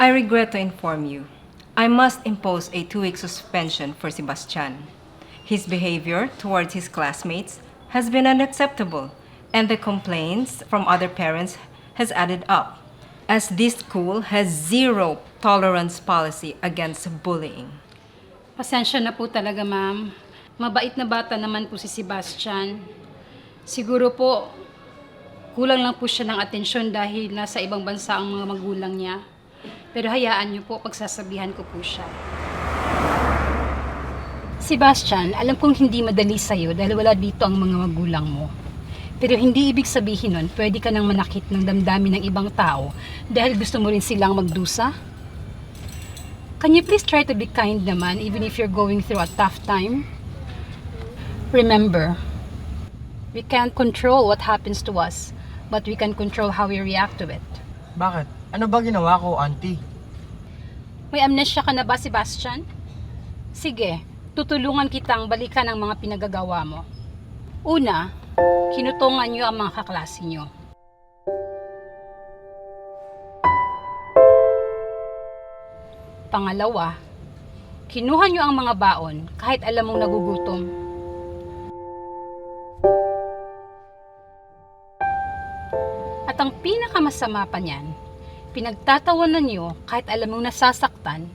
I regret to inform you, I must impose a 2-week suspension for Sebastian. His behavior towards his classmates has been unacceptable, and the complaints from other parents has added up, as this school has zero tolerance policy against bullying. Pasensya na po talaga, ma'am. Mabait na bata naman po si Sebastian. Siguro po, kulang lang po siya ng atensyon dahil nasa ibang bansa ang mga magulang niya. Pero hayaan niyo po, pagsasabihan ko po siya. Sebastian, alam kong hindi madali sa'yo dahil wala dito ang mga magulang mo. Pero hindi ibig sabihin nun, pwede ka nang manakit ng damdamin ng ibang tao dahil gusto mo rin silang magdusa? Can you please try to be kind naman even if you're going through a tough time? Remember, we can't control what happens to us, but we can control how we react to it. Bakit? Ano ba ginawa ko, auntie? May amnesia ka na ba, Sebastian? Sige, tutulungan kitang balikan ang mga pinagagawa mo. Una, kinutungan niyo ang mga kaklase niyo. Pangalawa, kinuha niyo ang mga baon kahit alam mong nagugutom. At ang pinakamasama pa niyan, pinagtatawanan niyo kahit alam mong nasasaktan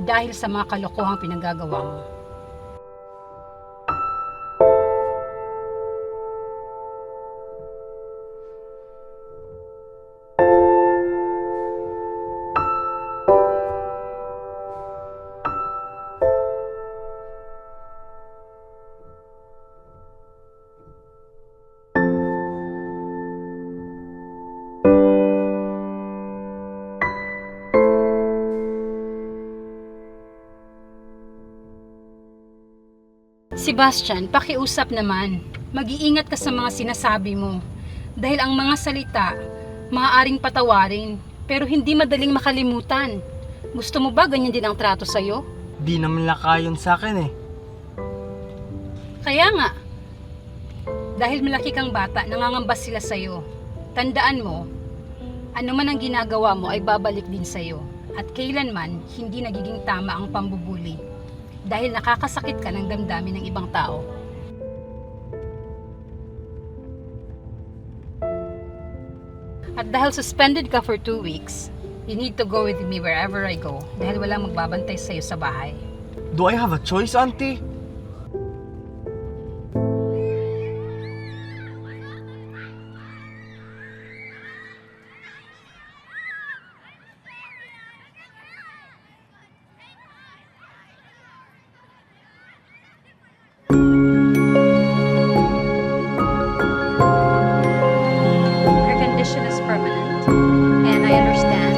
dahil sa mga kalokohang pinagagawa mo. Sebastian, pakiusap naman. Mag-iingat ka sa mga sinasabi mo. Dahil ang mga salita, maaaring patawarin, pero hindi madaling makalimutan. Gusto mo ba ganyan din ang trato sa'yo? Di naman lakayon sa akin eh. Kaya nga, dahil malaki kang bata, nangangamba sila sa'yo. Tandaan mo, ano man ang ginagawa mo ay babalik din sa'yo. At kailanman, hindi nagiging tama ang pambubuli. Dahil nakakasakit ka ng damdamin ng ibang tao. At dahil suspended ka for 2 weeks, you need to go with me wherever I go dahil walang magbabantay sa'yo sa bahay. Do I have a choice, auntie? Her condition is permanent, and I understand.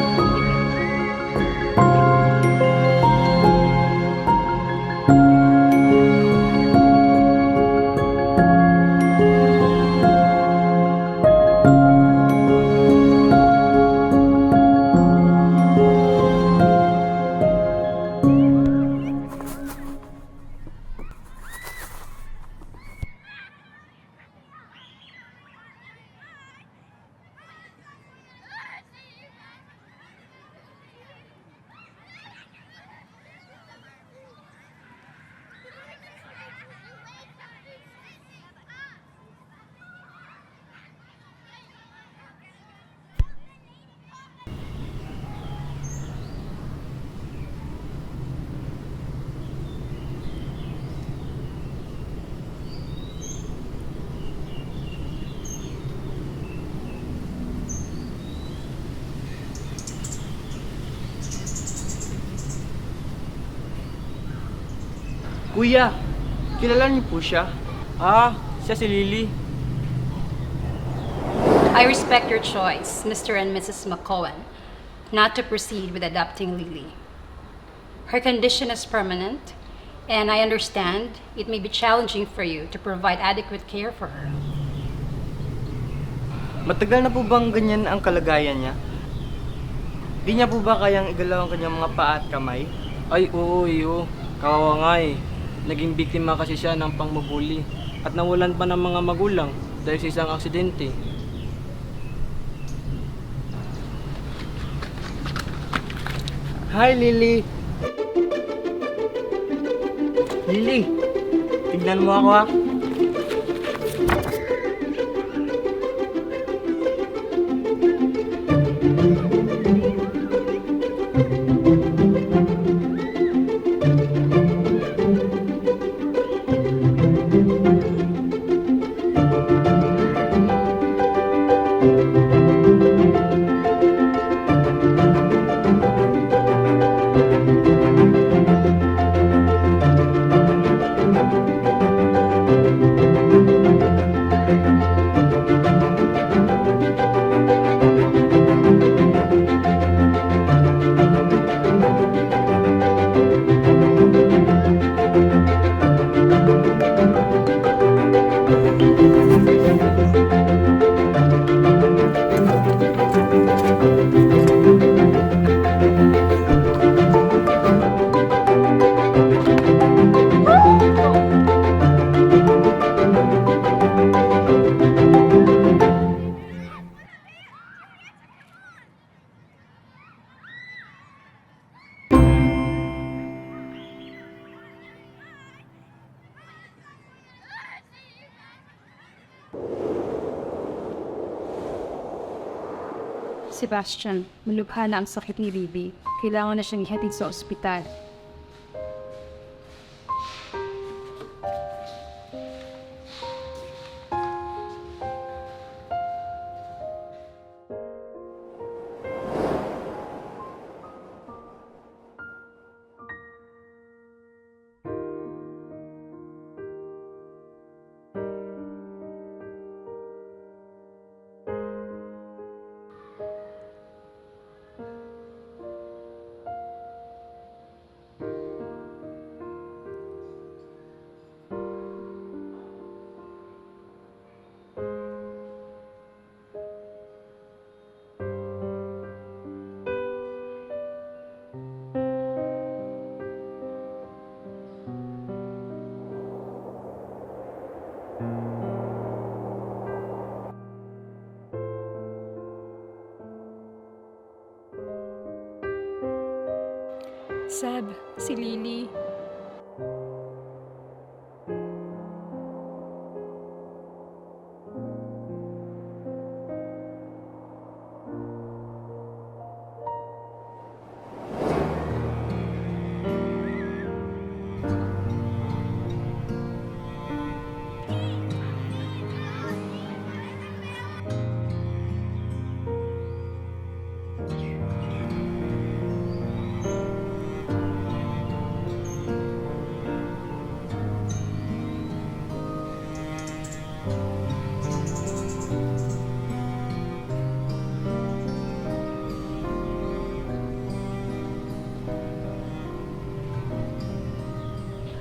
Kuya, kilala niyo po siya? Siya si Lily. I respect your choice, Mr. and Mrs. McCowan, not to proceed with adopting Lily. Her condition is permanent, and I understand it may be challenging for you to provide adequate care for her. Matagal na po bang ganyan ang kalagayan niya? Di niya po ba kayang igalaw ang kanyang mga paa at kamay? Ay, oo, iyo. Kawawa nga eh. Naging biktima kasi siya ng pangmubuli at nawalan pa ng mga magulang dahil sa isang aksidente. Hi, Lily! Lily, tignan mo ako ha. Sebastian, malubha na ang sakit ni Libby. Kailangan na siyang ihatid sa ospital. Seb, si Lily.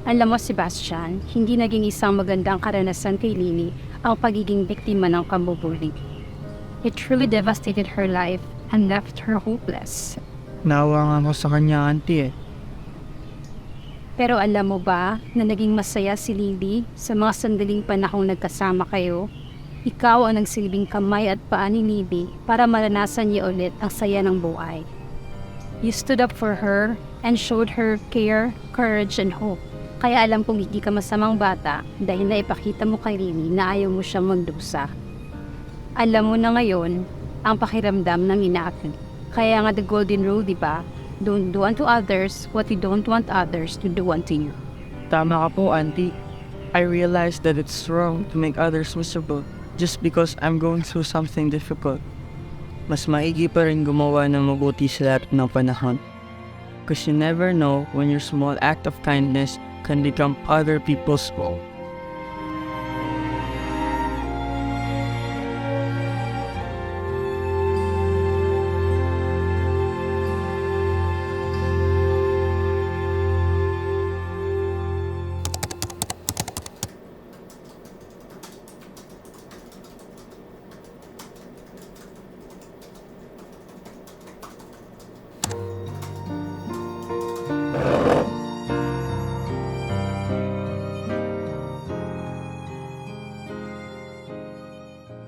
Alam mo, Sebastian, hindi naging isang magandang karanasan kay Lily ang pagiging biktima ng pambubuli. It truly devastated her life and left her hopeless. Naawa nga ako sa kanya, auntie eh. Pero alam mo ba na naging masaya si Lily sa mga sandaling panahong nagkasama kayo? Ikaw ang nagsilbing kamay at paa ni Lily para maranasan niya ulit ang saya ng buhay. You stood up for her and showed her care, courage, and hope. Kaya alam kong hindi ka masamang bata dahil naipakita mo kay Lily na ayaw mo siyang magdusa. Alam mo na ngayon ang pakiramdam ng inaakit. Kaya nga the golden rule, di ba? Don't do unto others what you don't want others to do unto you. Tama ka po, auntie. I realized that it's wrong to make others miserable just because I'm going through something difficult. Mas maigi pa rin gumawa ng mabuti sa lahat ng panahon. Because you never know when your small act of kindness can become other people's fault.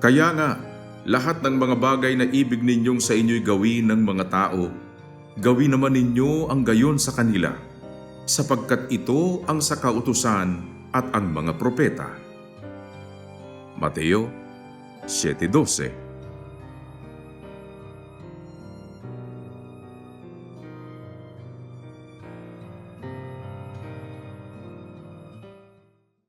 Kaya nga, lahat ng mga bagay na ibig ninyong sa inyo'y gawin ng mga tao, Gawin naman ninyo ang gayon sa kanila, sapagkat ito ang sa kautusan at ang mga propeta. Mateo 7:12